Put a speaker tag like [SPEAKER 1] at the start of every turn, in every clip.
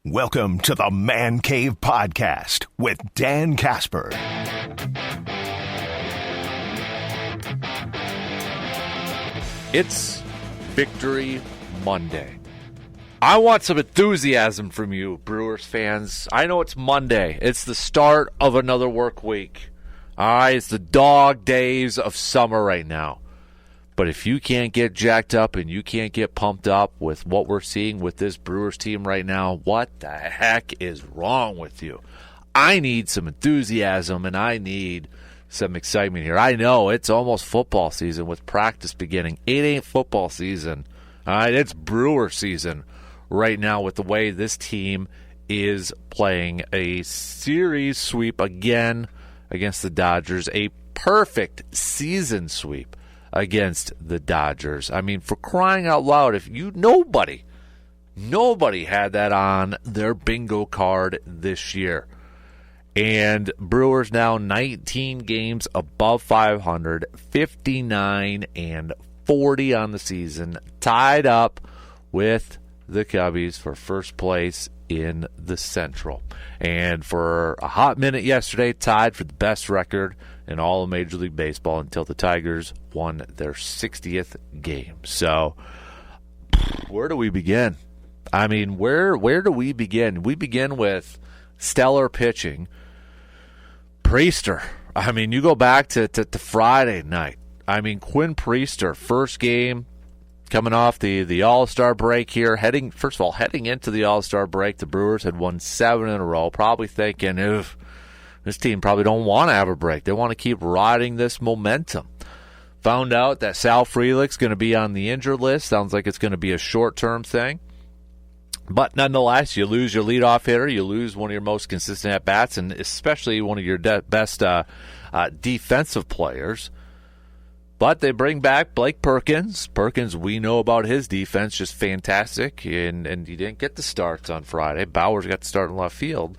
[SPEAKER 1] Welcome to the Man Cave Podcast with Dan Casper.
[SPEAKER 2] It's Victory Monday. I want some enthusiasm from you, Brewers fans. I know it's Monday. It's the start of another work week. All right, it's the dog days of summer right now. But if you can't get jacked up and you can't get pumped up with what we're seeing with this Brewers team right now, what the heck is wrong with you? I need some enthusiasm and I need some excitement here. I know it's almost football season with practice beginning. It ain't football season. All right, it's Brewer season right now with the way this team is playing. A series sweep again against the Dodgers. A perfect season sweep against the Dodgers. I mean, for crying out loud, if you nobody had that on their bingo card this year. And Brewers now 19 games above 500, 59-40 on the season, tied up with the Cubbies for first place in the Central. And for a hot minute yesterday, tied for the best record in all of Major League Baseball until the Tigers won their 60th game. So, where do we begin? I mean, where do we begin? We begin with stellar pitching. Priester. I mean, you go back to Friday night. I mean, Quinn Priester, first game, coming off the All-Star break here. Heading into the All-Star break, the Brewers had won 7 in a row, probably thinking, this team probably don't want to have a break. They want to keep riding this momentum. Found out that Sal Frelick's going to be on the injured list. Sounds like it's going to be a short-term thing. But nonetheless, you lose your leadoff hitter. You lose one of your most consistent at-bats, and especially one of your best defensive players. But they bring back Blake Perkins. Perkins, we know about his defense, just fantastic. And he didn't get the starts on Friday. Bowers got the start in left field.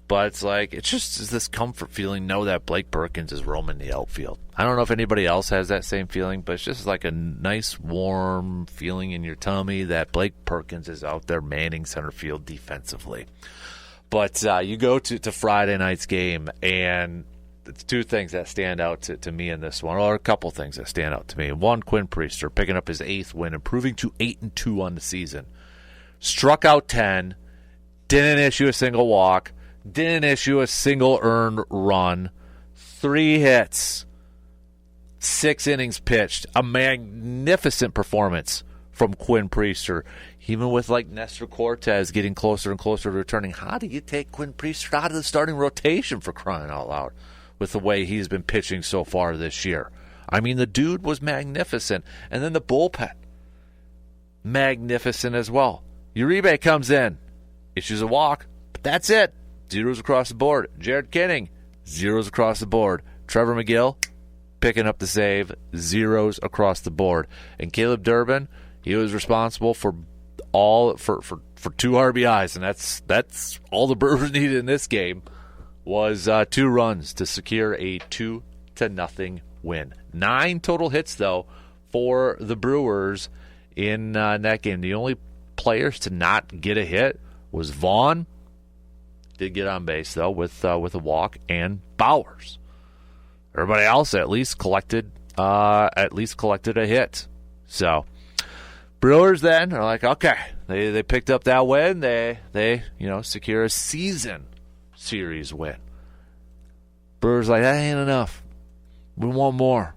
[SPEAKER 2] But it's just this comfort feeling, know that Blake Perkins is roaming the outfield. I don't know if anybody else has that same feeling, but it's just like a nice, warm feeling in your tummy that Blake Perkins is out there manning center field defensively. But you go to Friday night's game, and it's two things that stand out to me in this one, or a couple things that stand out to me. One, Quinn Priester picking up his 8th win, improving to 8-2 on the season. Struck out 10, didn't issue a single walk, didn't issue a single earned run, 3 hits, 6 innings pitched. A magnificent performance from Quinn Priester. Even with like Nestor Cortez getting closer and closer to returning. How do you take Quinn Priester out of the starting rotation, for crying out loud, with the way he's been pitching so far this year? I mean, the dude was magnificent. And then the bullpen, magnificent as well. Uribe comes in, issues a walk, but that's it. Zeros across the board. Jared Kenning, zeros across the board. Trevor McGill, picking up the save, zeros across the board. And Caleb Durbin, he was responsible for 2 RBIs, and that's all the Brewers needed in this game was 2 runs to secure a 2-0 win. 9 total hits though for the Brewers in that game. The only players to not get a hit was Vaughn. Did get on base though with a walk, and Bowers. Everybody else at least collected a hit. So Brewers then are like, okay, they picked up that win. They secure a season series win. Brewers like, that ain't enough. We want more.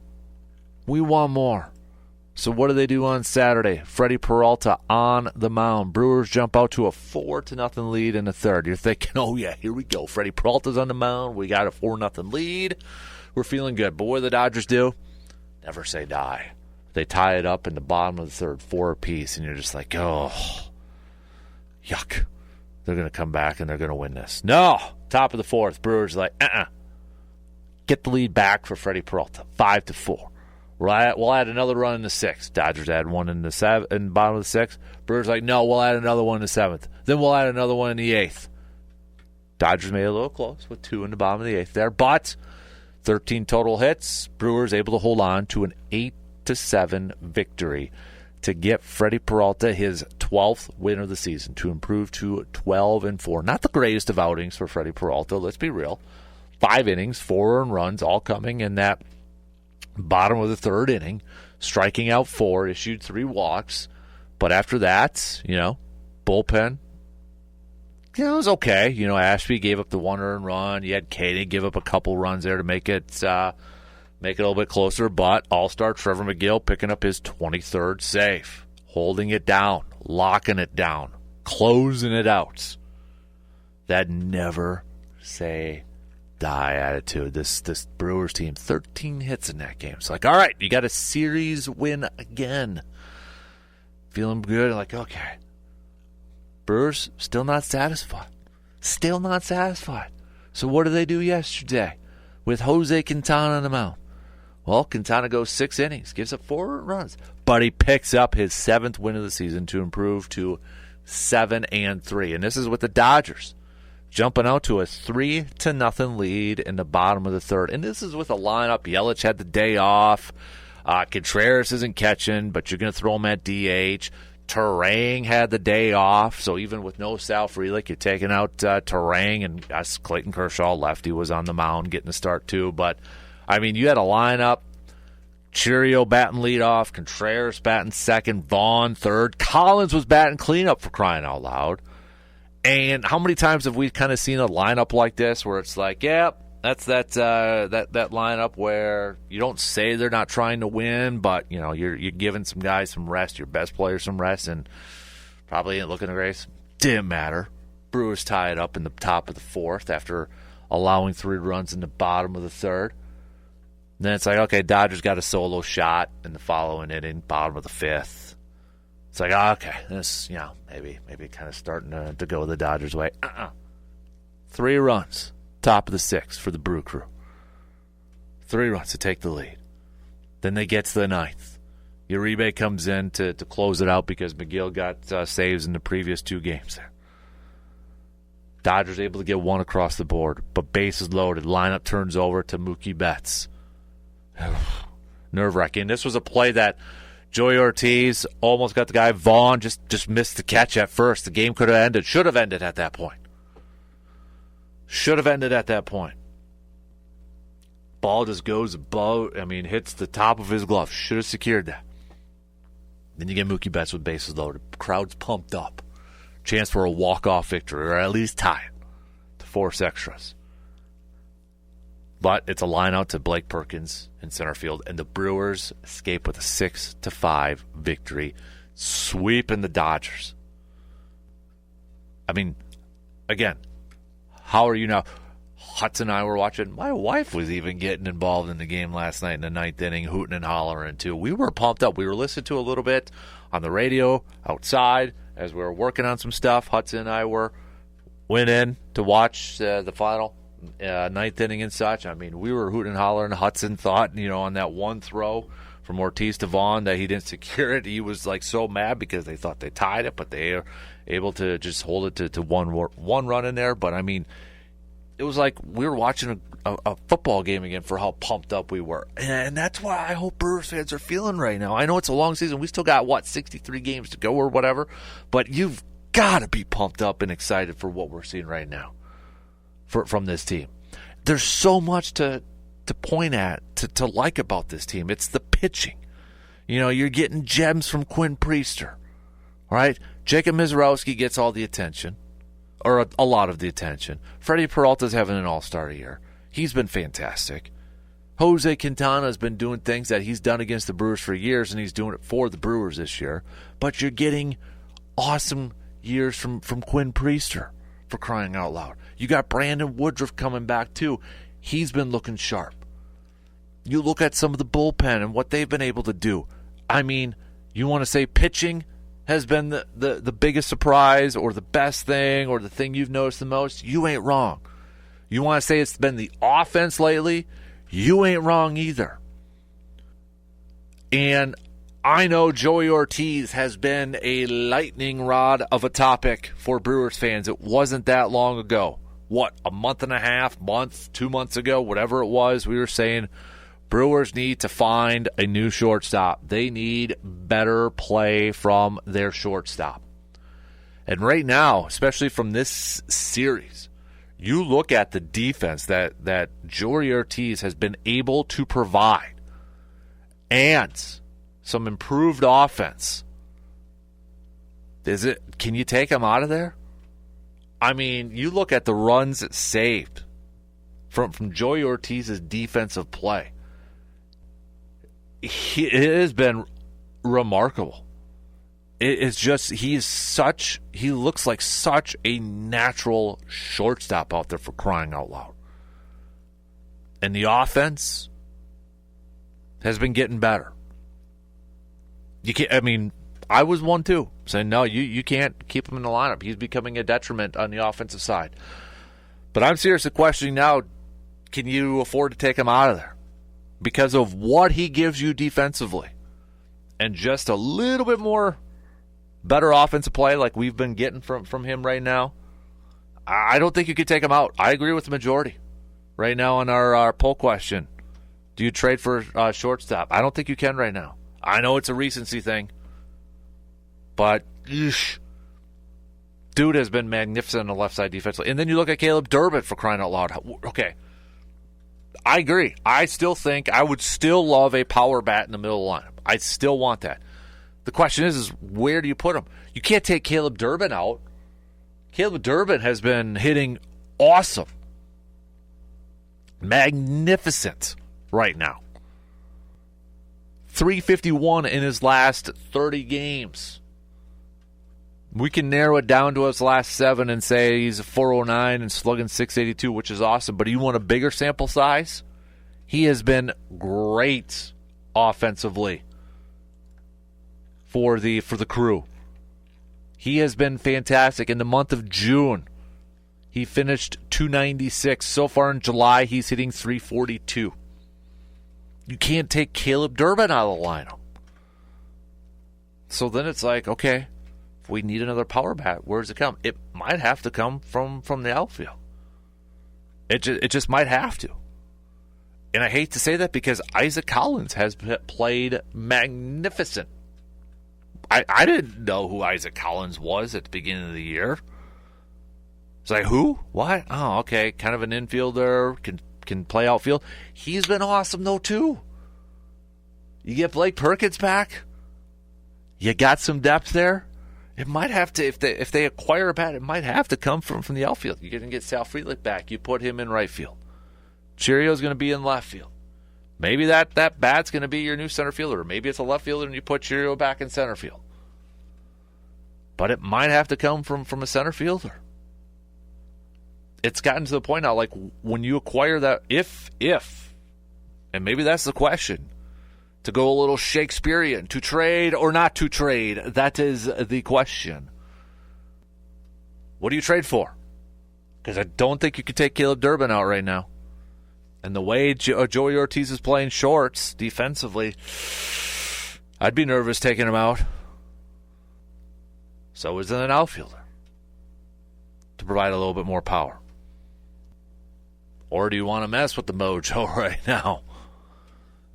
[SPEAKER 2] So what do they do on Saturday? Freddie Peralta on the mound. Brewers jump out to a 4-0 lead in the third. You're thinking, oh yeah, here we go. Freddie Peralta's on the mound. We got a 4-0 lead. We're feeling good. But what do the Dodgers do? Never say die. They tie it up in the bottom of the third, 4 apiece, and you're just like, oh, yuck. They're going to come back and they're going to win this. No! Top of the 4th, Brewers are like, Get the lead back for Freddie Peralta, 5-4. We'll add another run in the 6th. Dodgers add one in the bottom of the 6th. Brewers like, no, we'll add another one in the 7th. Then we'll add another one in the 8th. Dodgers made it a little close with 2 in the bottom of the 8th there, but 13 total hits. Brewers able to hold on to an 8-7 victory to get Freddie Peralta his 12th win of the season, to improve to 12-4. Not the greatest of outings for Freddie Peralta, let's be real. 5 innings, 4 earned runs, all coming in that bottom of the third inning, striking out 4, issued 3 walks. But after that, bullpen, it was okay. Ashby gave up the 1 earned run. You had Katie give up a couple runs there to make it a little bit closer. But all-star Trevor McGill picking up his 23rd save, holding it down, locking it down, closing it out. That never say die attitude. This Brewers team, 13 hits in that game. It's like, all right, you got a series win again. Feeling good, like, okay. Brewers still not satisfied. Still not satisfied. So what do they do yesterday with Jose Quintana on the mound? Well, Quintana goes 6 innings, gives up 4 runs, but he picks up his 7th win of the season to improve to 7-3. And this is with the Dodgers jumping out to a 3-0 lead in the bottom of the third. And this is with a lineup. Yelich had the day off. Contreras isn't catching, but you're going to throw him at DH. Terang had the day off, so even with no Sal Frelick, you're taking out Terang, and Clayton Kershaw, lefty, was on the mound getting a start too. But, you had a lineup. Chirio batting leadoff, Contreras batting second, Vaughn third. Collins was batting cleanup, for crying out loud. And how many times have we kind of seen a lineup like this where it's like, yeah, that's that lineup where you don't say they're not trying to win, but you're giving some guys some rest, your best players some rest, and probably ain't looking to race. Didn't matter. Brewers tie it up in the top of the 4th after allowing 3 runs in the bottom of the 3rd. Then it's like, okay, Dodgers got a solo shot in the following inning, bottom of the 5th. It's like, okay, this, maybe kind of starting to go the Dodgers' way. 3 runs. Top of the 6th for the Brew Crew. 3 runs to take the lead. Then they get to the 9th. Uribe comes in to close it out because McGill got saves in the previous 2 games there. Dodgers able to get 1 across the board, but bases loaded. Lineup turns over to Mookie Betts. Nerve-wracking. This was a play that Joey Ortiz almost got the guy. Vaughn just missed the catch at first. The game could have ended. Should have ended at that point. Should have ended at that point. Ball just goes above, hits the top of his glove. Should have secured that. Then you get Mookie Betts with bases loaded. Crowd's pumped up. Chance for a walk-off victory, or at least tie it to force extras. But it's a line out to Blake Perkins in center field, and the Brewers escape with a 6-5 victory, sweeping the Dodgers. Again, how are you now? Hudson and I were watching. My wife was even getting involved in the game last night in the 9th inning, hooting and hollering too. We were pumped up. We were listening to a little bit on the radio outside as we were working on some stuff. Hudson and I went in to watch the final 9th inning and such. We were hooting and hollering. Hudson thought, on that one throw from Ortiz to Vaughn that he didn't secure it. He was so mad because they thought they tied it, but they were able to just hold it to one run in there. But it was like we were watching a football game again for how pumped up we were. And that's why I hope Brewers fans are feeling right now. I know it's a long season. We still got, 63 games to go or whatever. But you've got to be pumped up and excited for what we're seeing right now from this team. There's so much to point at, to like about this team. It's the pitching. You're getting gems from Quinn Priester. All right? Jacob Mizorowski gets all the attention. Or a lot of the attention. Freddie Peralta's having an all-star year. He's been fantastic. Jose Quintana has been doing things that he's done against the Brewers for years, and he's doing it for the Brewers this year. But you're getting awesome years from Quinn Priester, for crying out loud. You got Brandon Woodruff coming back, too. He's been looking sharp. You look at some of the bullpen and what they've been able to do. You want to say pitching has been the biggest surprise or the best thing or the thing you've noticed the most? You ain't wrong. You want to say it's been the offense lately? You ain't wrong either. And I know Joey Ortiz has been a lightning rod of a topic for Brewers fans. It wasn't that long ago. A month and a half, 2 months ago, whatever it was, we were saying Brewers need to find a new shortstop. They need better play from their shortstop. And right now, especially from this series, you look at the defense that Joey Ortiz has been able to provide and some improved offense. Can you take him out of there? I mean, you look at the runs it saved from Joey Ortiz's defensive play. It has been remarkable. It's just he looks like such a natural shortstop out there, for crying out loud. And the offense has been getting better. I was one too, saying no, you can't keep him in the lineup. He's becoming a detriment on the offensive side. But I'm seriously questioning now, can you afford to take him out of there? Because of what he gives you defensively. And just a little bit more better offensive play like we've been getting from him right now. I don't think you could take him out. I agree with the majority right now on our poll question. Do you trade for shortstop? I don't think you can right now. I know it's a recency thing. But, dude has been magnificent on the left side defensively. And then you look at Caleb Durbin, for crying out loud. Okay. I agree. I still think I would still love a power bat in the middle of the lineup. I still want that. The question is where do you put him? You can't take Caleb Durbin out. Caleb Durbin has been hitting awesome. Magnificent right now. 351 in his last 30 games. We can narrow it down to his last 7 and say he's a 409 and slugging 682, which is awesome. But you want a bigger sample size? He has been great offensively for the Crew. He has been fantastic. In the month of June, he finished 296. So far in July, he's hitting 342. You can't take Caleb Durbin out of the lineup. So then it's like, okay, if we need another power bat, where does it come? It might have to come from the outfield. It just might have to. And I hate to say that because Isaac Collins has played magnificent. I didn't know who Isaac Collins was at the beginning of the year. It's like, who? What? Oh, okay. Kind of an infielder, can play outfield. He's been awesome, though, too. You get Blake Perkins back. You got some depth there. It might have to, if they acquire a bat, it might have to come from the outfield. You're going to get Sal Frelick back. You put him in right field. Cheerio's going to be in left field. Maybe that bat's going to be your new center fielder. Maybe it's a left fielder and you put Cheerio back in center field. But it might have to come from a center fielder. It's gotten to the point now, like when you acquire that, if, and maybe that's the question, to go a little Shakespearean, to trade or not to trade, that is the question. What do you trade for? Because I don't think you could take Caleb Durbin out right now. And the way Joey Ortiz is playing shorts defensively, I'd be nervous taking him out. So is an outfielder to provide a little bit more power. Or do you want to mess with the mojo right now?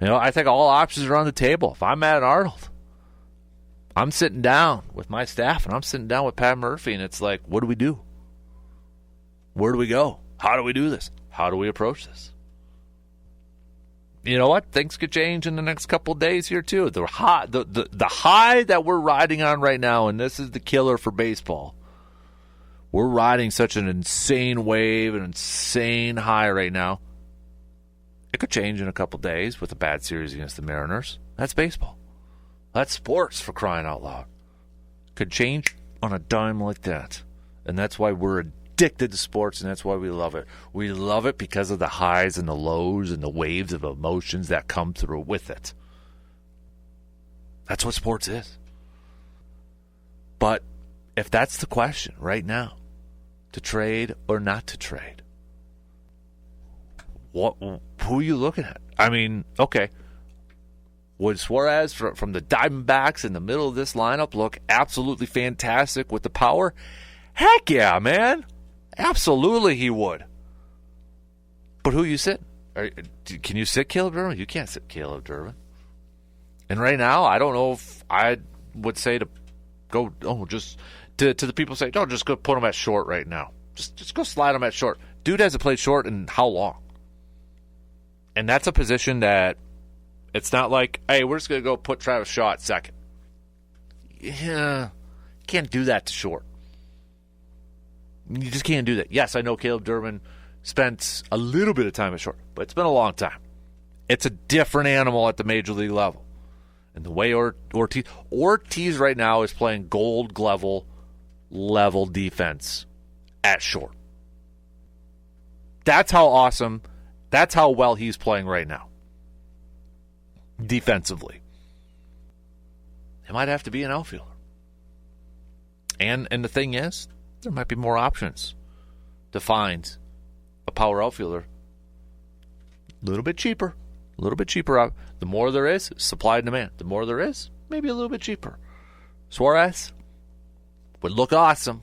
[SPEAKER 2] You know, I think all options are on the table. If I'm Matt Arnold, I'm sitting down with my staff and I'm sitting down with Pat Murphy, and it's like, what do we do? Where do we go? How do we do this? How do we approach this? You know what? Things could change in the next couple of days here, too. The high that we're riding on right now, and this is the killer for baseball. We're riding such an insane wave, an insane high right now. It could change in a couple of days with a bad series against the Mariners. That's baseball. That's sports, for crying out loud. Could change on a dime like that. And that's why we're addicted to sports, and that's why we love it. We love it because of the highs and the lows and the waves of emotions that come through with it. That's what sports is. But if that's the question right now, to trade or not to trade, who are you looking at? I mean, okay, would Suarez from the Diamondbacks in the middle of this lineup look absolutely fantastic with the power? Heck yeah, man. Absolutely he would. But who are you sitting? Can you sit Caleb Durbin? You can't sit Caleb Durbin. And right now, I don't know if I would say to go, just to the people say, no, just go put him at short right now. Just go slide him at short. Dude hasn't played short in how long? And that's a position that it's not like, hey, we're just going to go put Travis Shaw at second. Yeah, you can't do that to short. You just can't do that. Yes, I know Caleb Durbin spent a little bit of time at short, but it's been a long time. It's a different animal at the major league level. And the way Ortiz right now is playing Gold Glove level defense at short. That's how awesome, that's how well he's playing right now. Defensively. It might have to be an outfielder. And the thing is, there might be more options to find a power outfielder. A little bit cheaper. The more there is, supply and demand. The more there is, maybe a little bit cheaper. Suarez would look awesome.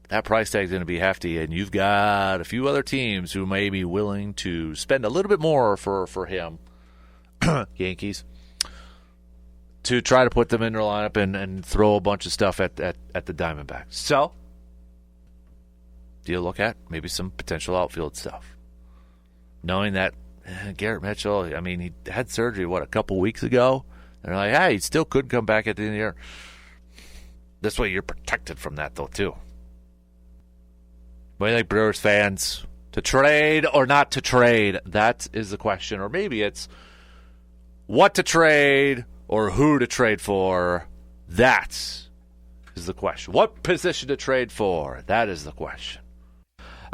[SPEAKER 2] That price tag is going to be hefty, and you've got a few other teams who may be willing to spend a little bit more for him, Yankees, to try to put them in their lineup and throw a bunch of stuff at the Diamondbacks. So, do you look at maybe some potential outfield stuff? Knowing that Garrett Mitchell, I mean, he had surgery, a couple weeks ago? And they're like, hey, he still could come back at the end of the year. This way you're protected from that, though, too. What do you think, Brewers fans? To trade or not to trade? That is the question. Or maybe it's what to trade or who to trade for. That is the question. What position to trade for? That is the question.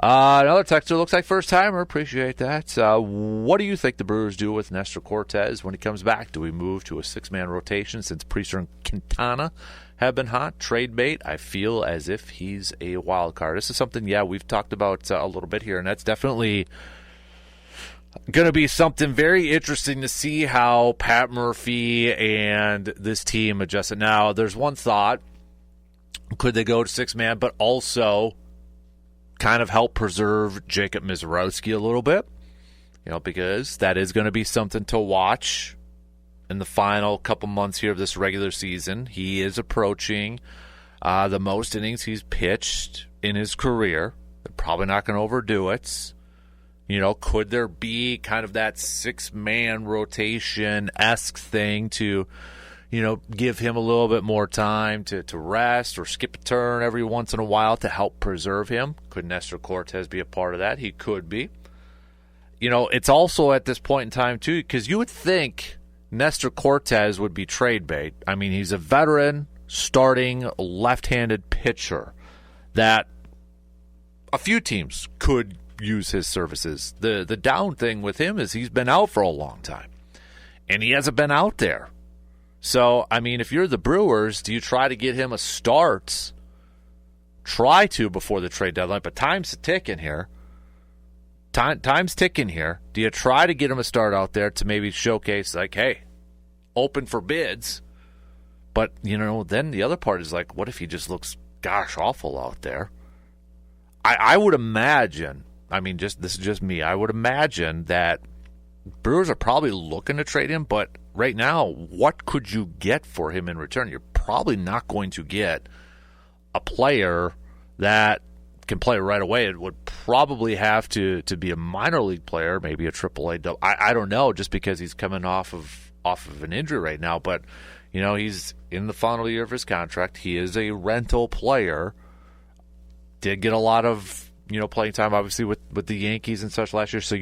[SPEAKER 2] Another texter looks like first timer. Appreciate that. What do you think the Brewers do with Nestor Cortes when he comes back? Do we move to a 6-man rotation since Priester and Quintana have been hot? Trade bait? I feel as if he's a wild card. This is something, we've talked about a little bit here, and that's definitely going to be something very interesting to see how Pat Murphy and this team adjust it. Now, there's one thought. Could they go to 6-man, but also kind of help preserve Jacob Misiorowski a little bit, because that is going to be something to watch in the final couple months here of this regular season. He is approaching the most innings he's pitched in his career. They're probably not going to overdo it. Could there be kind of that 6-man rotation-esque thing to give him a little bit more time to rest or skip a turn every once in a while to help preserve him? Could Nestor Cortes be a part of that? He could be. It's also at this point in time, too, because you would think Nestor Cortes would be trade bait. I mean, he's a veteran starting left-handed pitcher that a few teams could use his services. The down thing with him is he's been out for a long time, and he hasn't been out there. So, I mean, if you're the Brewers, do you try to get him a start? Try to before the trade deadline, but time's ticking here. Time's ticking here. Do you try to get him a start out there to maybe showcase, like, hey, open for bids? But, then the other part is like, what if he just looks, gosh, awful out there? I would imagine, this is just me, I would imagine that Brewers are probably looking to trade him, but right now, what could you get for him in return? You're probably not going to get a player that can play right away. It would probably have to be a minor league player, maybe a AAA. I don't know, just because he's coming off of an injury right now. But he's in the final year of his contract. He is a rental player. Did get a lot of playing time, obviously, with the Yankees and such last year, so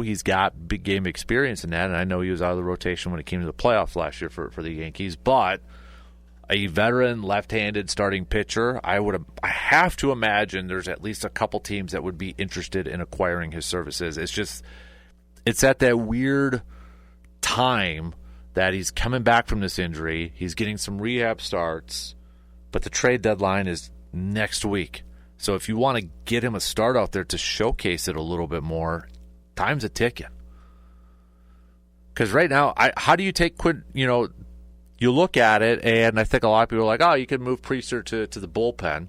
[SPEAKER 2] he's got big game experience in that, and I know he was out of the rotation when it came to the playoffs last year for the Yankees, but a veteran left-handed starting pitcher, I have to imagine there's at least a couple teams that would be interested in acquiring his services. It's at that weird time that he's coming back from this injury, he's getting some rehab starts, but the trade deadline is next week. So if you want to get him a start out there to showcase it a little bit more, time's a ticking. Because right now, how do you take Quinn? You look at it, and I think a lot of people are like, oh, you can move Priester to the bullpen.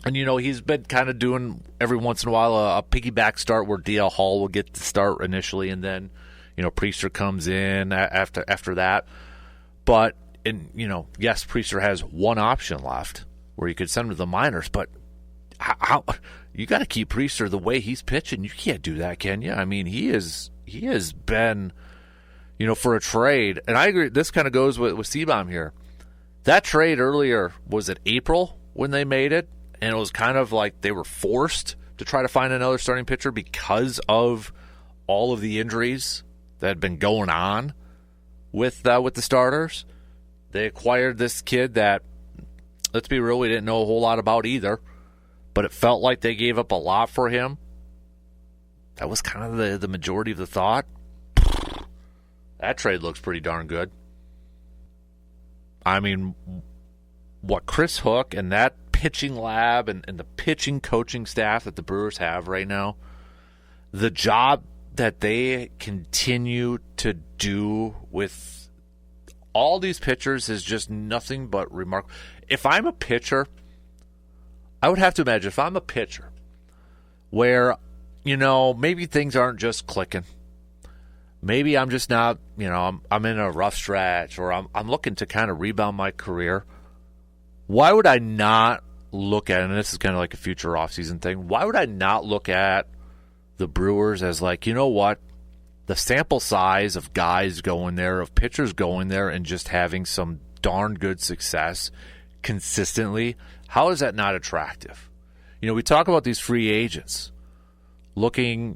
[SPEAKER 2] And, he's been kind of doing every once in a while a piggyback start where DL Hall will get the start initially, and then, Priester comes in after that. But, yes, Priester has one option left where you could send him to the minors, but how you got to keep Priester the way he's pitching. You can't do that, can you? I mean, he has been, for a trade, and I agree, this kind of goes with Seabaum here. That trade earlier, was it April when they made it? And it was kind of like they were forced to try to find another starting pitcher because of all of the injuries that had been going on with the starters. They acquired this kid that, let's be real, we didn't know a whole lot about either, but it felt like they gave up a lot for him. That was kind of the majority of the thought. That trade looks pretty darn good. I mean, what Chris Hook and that pitching lab and the pitching coaching staff that the Brewers have right now, the job that they continue to do with all these pitchers is just nothing but remarkable. If I'm a pitcher, I would have to imagine if I'm a pitcher where, maybe things aren't just clicking. Maybe I'm just not, I'm in a rough stretch, or I'm looking to kind of rebound my career. Why would I not look at, and this is kind of like a future offseason thing, why would I not look at the Brewers as like, what? The sample size of guys going there, of pitchers going there and just having some darn good success consistently, how is that not attractive? We talk about these free agents looking,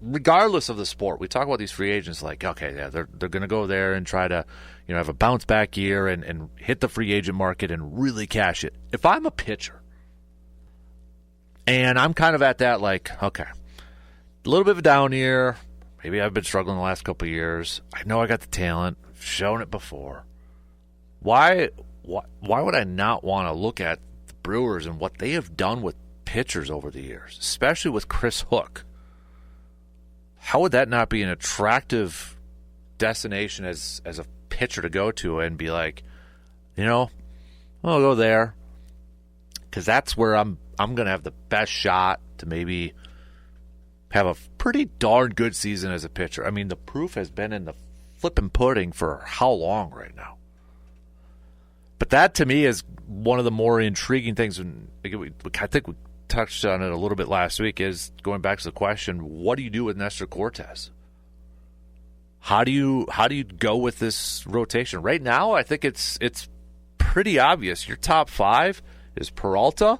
[SPEAKER 2] regardless of the sport, we talk about these free agents like, okay, yeah, they're going to go there and try to, have a bounce back year and hit the free agent market and really cash it. If I'm a pitcher and I'm kind of at that, like, okay, a little bit of a down year, maybe I've been struggling the last couple of years. I know I got the talent, I've shown it before. Why would I not want to look at the Brewers and what they have done with pitchers over the years, especially with Chris Hook? How would that not be an attractive destination as a pitcher to go to and be like, I'll go there because that's where I'm going to have the best shot to maybe have a pretty darn good season as a pitcher. I mean, the proof has been in the flipping pudding for how long right now? But that to me is one of the more intriguing things. And I think we touched on it a little bit last week, is going back to the question, what do you do with Nestor Cortes? How do you go with this rotation? Right now, I think it's pretty obvious. Your top five is Peralta,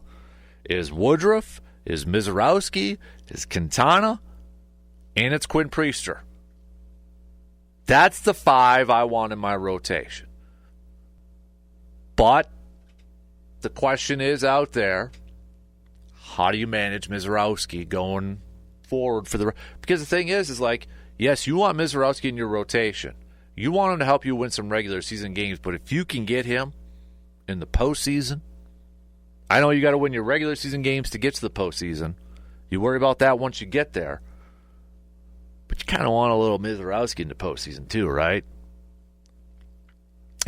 [SPEAKER 2] is Woodruff, is Mizorowski, is Quintana, and it's Quinn Priester. That's the five I want in my rotation. But the question is out there, how do you manage Mizorowski going forward because the thing is like, yes, you want Mizorowski in your rotation. You want him to help you win some regular season games, but if you can get him in the postseason, I know you got to win your regular season games to get to the postseason. You worry about that once you get there. But you kind of want a little Mizorowski in the postseason too, right?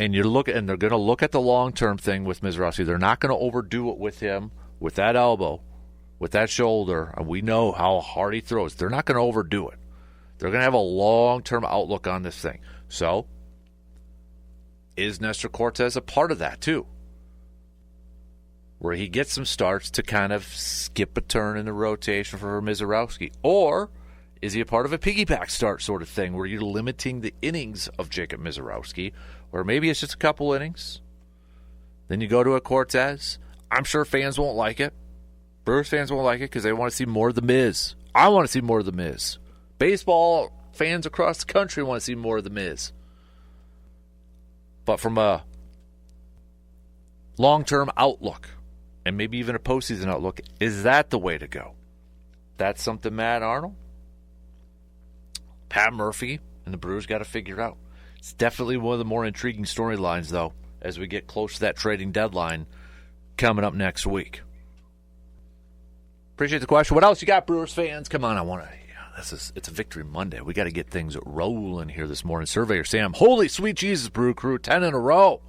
[SPEAKER 2] And they're going to look at the long-term thing with Mizorowski. They're not going to overdo it with him, with that elbow, with that shoulder. And we know how hard he throws. They're not going to overdo it. They're going to have a long-term outlook on this thing. So, is Nestor Cortes a part of that too? Where he gets some starts to kind of skip a turn in the rotation for Mizorowski? Or is he a part of a piggyback start sort of thing where you're limiting the innings of Jacob Mizorowski? Or maybe it's just a couple innings. Then you go to a Cortes. I'm sure fans won't like it. Brewers fans won't like it because they want to see more of the Miz. I want to see more of the Miz. Baseball fans across the country want to see more of the Miz. But from a long-term outlook, and maybe even a postseason outlook, is that the way to go? That's something Matt Arnold, Pat Murphy, and the Brewers got to figure out. It's definitely one of the more intriguing storylines, though, as we get close to that trading deadline coming up next week. Appreciate the question. What else you got, Brewers fans? Come on, it's a Victory Monday. We got to get things rolling here this morning. Surveyor Sam, holy sweet Jesus, Brew Crew, 10 in a row.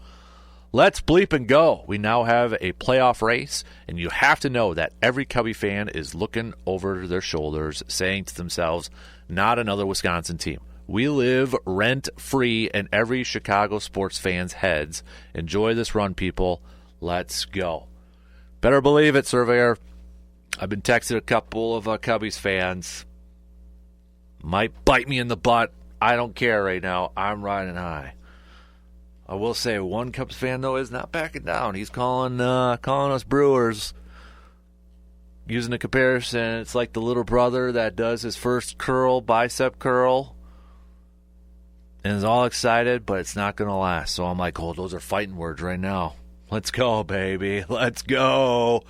[SPEAKER 2] let's bleep and go. We now have a playoff race, and you have to know that every Cubby fan is looking over their shoulders, saying to themselves, not another Wisconsin team. We live rent-free in every Chicago sports fan's heads. Enjoy this run, people. Let's go. Better believe it, Surveyor. I've been texting a couple of Cubbies fans. Might bite me in the butt. I don't care right now. I'm riding high. I will say one Cubs fan, though, is not backing down. He's calling us Brewers. Using a comparison, it's like the little brother that does his first bicep curl, and is all excited, but it's not going to last. So I'm like, oh, those are fighting words right now. Let's go, baby. Let's go.